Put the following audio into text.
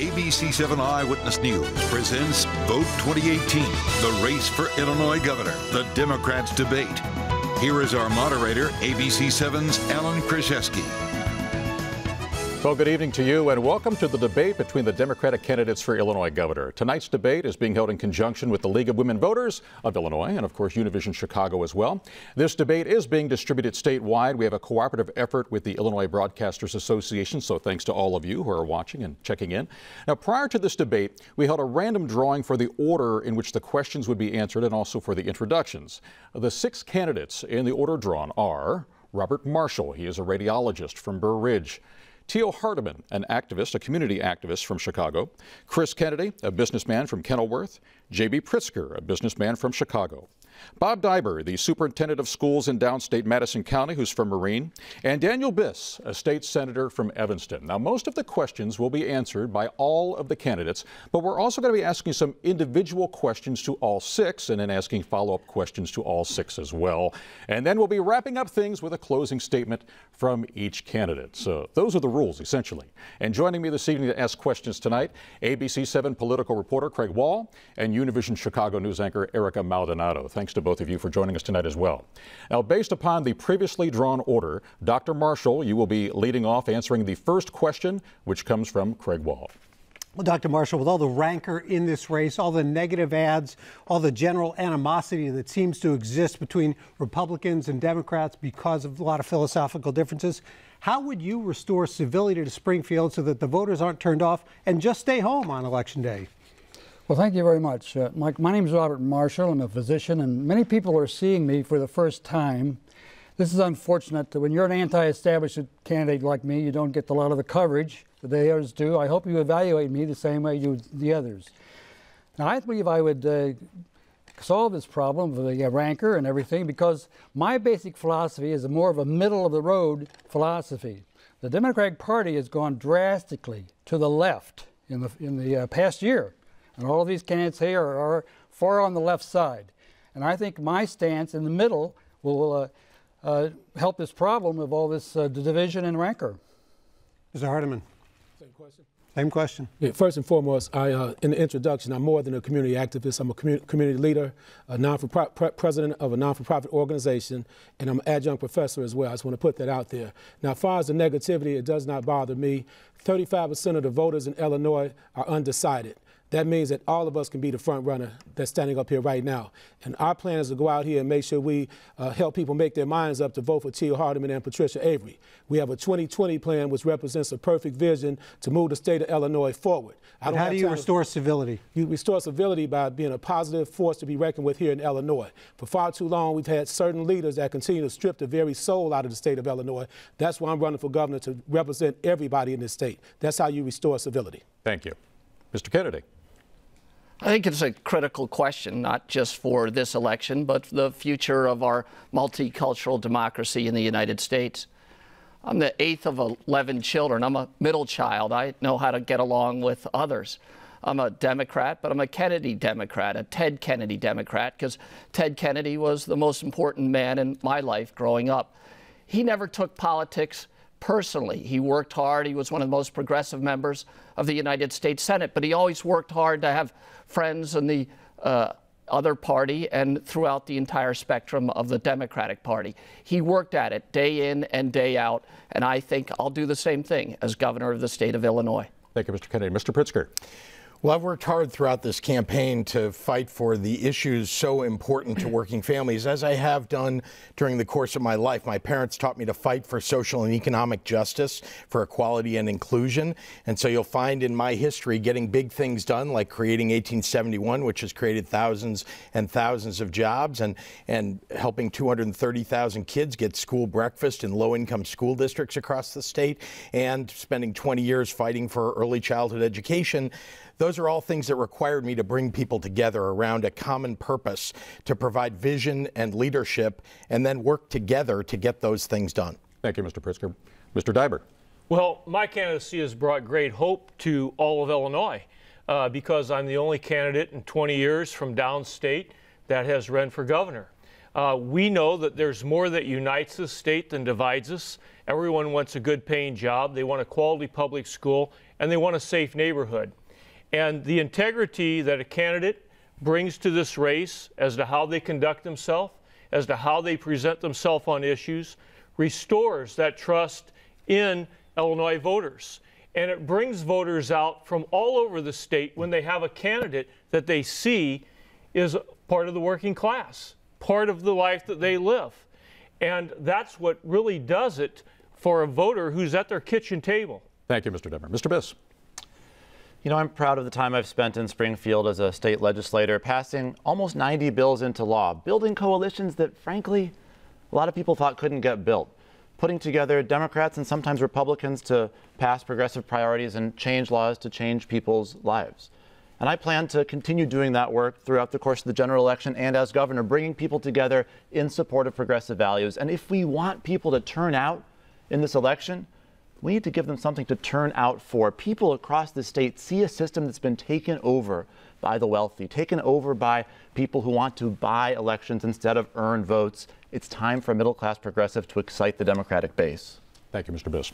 ABC7 Eyewitness News presents Vote 2018, the race for Illinois governor, the Democrats debate. Here is our moderator, ABC7's Alan Krzyzewski. Well, good evening to you and welcome to the debate between the Democratic candidates for Illinois governor. Tonight's debate is being held in conjunction with the League of Women Voters of Illinois and, of course, Univision Chicago as well. This debate is being distributed statewide. We have a cooperative effort with the Illinois Broadcasters Association, so thanks to all of you who are watching and checking in. Now, prior to this debate, we held a random drawing for the order in which the questions would be answered and also for the introductions. The 6 candidates in the order drawn are Robert Marshall. He is a radiologist from Burr Ridge. Teal Hardiman, an activist, a community activist from Chicago. Chris Kennedy, a businessman from Kenilworth. J.B. Pritzker, a businessman from Chicago. Bob Diber, the superintendent of schools in downstate Madison County, who's from Marine. And Daniel Biss, a state senator from Evanston. Now, most of the questions will be answered by all of the candidates, but we're also going to be asking some individual questions to all 6 and then asking follow-up questions to all 6 as well. And then we'll be wrapping up things with a closing statement from each candidate. So those are the rules, essentially. And joining me this evening to ask questions tonight, ABC7 political reporter Craig Wall and Univision Chicago news anchor Erica Maldonado. Thanks to both of you for joining us tonight as well. Now, based upon the previously drawn order, Dr. Marshall, you will be leading off answering the first question, which comes from Craig Wall. Well, Dr. Marshall, with all the rancor in this race, all the negative ads, all the general animosity that seems to exist between Republicans and Democrats because of a lot of philosophical differences, how would you restore civility to Springfield so that the voters aren't turned off and just stay home on Election Day? Well, thank you very much. My name is Robert Marshall. I'm a physician, and many people are seeing me for the first time. This is unfortunate. When you're an anti-establishment candidate like me, you don't get a lot of the coverage that the others do. I hope you evaluate me the same way you do the others. Now, I believe I would solve this problem of the rancor and everything because my basic philosophy is more of a middle-of-the-road philosophy. The Democratic Party has gone drastically to the left in the past year. And all of these candidates here are far on the left side. And I think my stance in the middle will help this problem of all this division and rancor. Mr. Hardiman. Same question. Same question. Yeah, first and foremost, in the introduction, I'm more than a community activist. I'm a community leader, a president of a non-for-profit organization, and I'm an adjunct professor as well. I just want to put that out there. Now, as far as the negativity, it does not bother me. 35% of the voters in Illinois are undecided. That means that all of us can be the front runner that's standing up here right now. And our plan is to go out here and make sure we help people make their minds up to vote for Teal Hardiman and Patricia Avery. We have a 2020 plan which represents a perfect vision to move the state of Illinois forward. And how do you restore civility? You restore civility by being a positive force to be reckoned with here in Illinois. For far too long, we've had certain leaders that continue to strip the very soul out of the state of Illinois. That's why I'm running for governor, to represent everybody in this state. That's how you restore civility. Thank you. Mr. Kennedy. I think it's a critical question, not just for this election, but for the future of our multicultural democracy in the United States. I'm the 8th of 11 children. I'm a middle child. I know how to get along with others. I'm a Democrat, but I'm a Kennedy Democrat, a Ted Kennedy Democrat, because Ted Kennedy was the most important man in my life growing up. He never took politics personally. He worked hard. He was one of the most progressive members of the United States Senate, but he always worked hard to have friends in the other party and throughout the entire spectrum of the Democratic Party. He worked at it day in and day out, and I think I'll do the same thing as governor of the state of Illinois. Thank you, Mr. Kennedy. Mr. Pritzker. Well, I've worked hard throughout this campaign to fight for the issues so important to working families, as I have done during the course of my life. My parents taught me to fight for social and economic justice, for equality and inclusion. And so you'll find in my history getting big things done, like creating 1871, which has created thousands and thousands of jobs, and helping 230,000 kids get school breakfast in low-income school districts across the state, and spending 20 years fighting for early childhood education. Those are all things that required me to bring people together around a common purpose, to provide vision and leadership, and then work together to get those things done. Thank you, Mr. Pritzker. Mr. Diber. Well, my candidacy has brought great hope to all of Illinois because I'm the only candidate in 20 years from downstate that has run for governor. We know that there's more that unites this state than divides us. Everyone wants a good paying job. They want a quality public school, and they want a safe neighborhood. And the integrity that a candidate brings to this race as to how they conduct themselves, as to how they present themselves on issues, restores that trust in Illinois voters. And it brings voters out from all over the state when they have a candidate that they see is part of the working class, part of the life that they live. And that's what really does it for a voter who's at their kitchen table. Thank you, Mr. Demmer. Mr. Biss. You know, I'm proud of the time I've spent in Springfield as a state legislator, passing almost 90 bills into law, building coalitions that, frankly, a lot of people thought couldn't get built, putting together Democrats and sometimes Republicans to pass progressive priorities and change laws to change people's lives. And I plan to continue doing that work throughout the course of the general election and as governor, bringing people together in support of progressive values. And if we want people to turn out in this election, we need to give them something to turn out for. People across the state see a system that's been taken over by the wealthy, taken over by people who want to buy elections instead of earn votes. It's time for a middle-class progressive to excite the Democratic base. Thank you, Mr. Biss.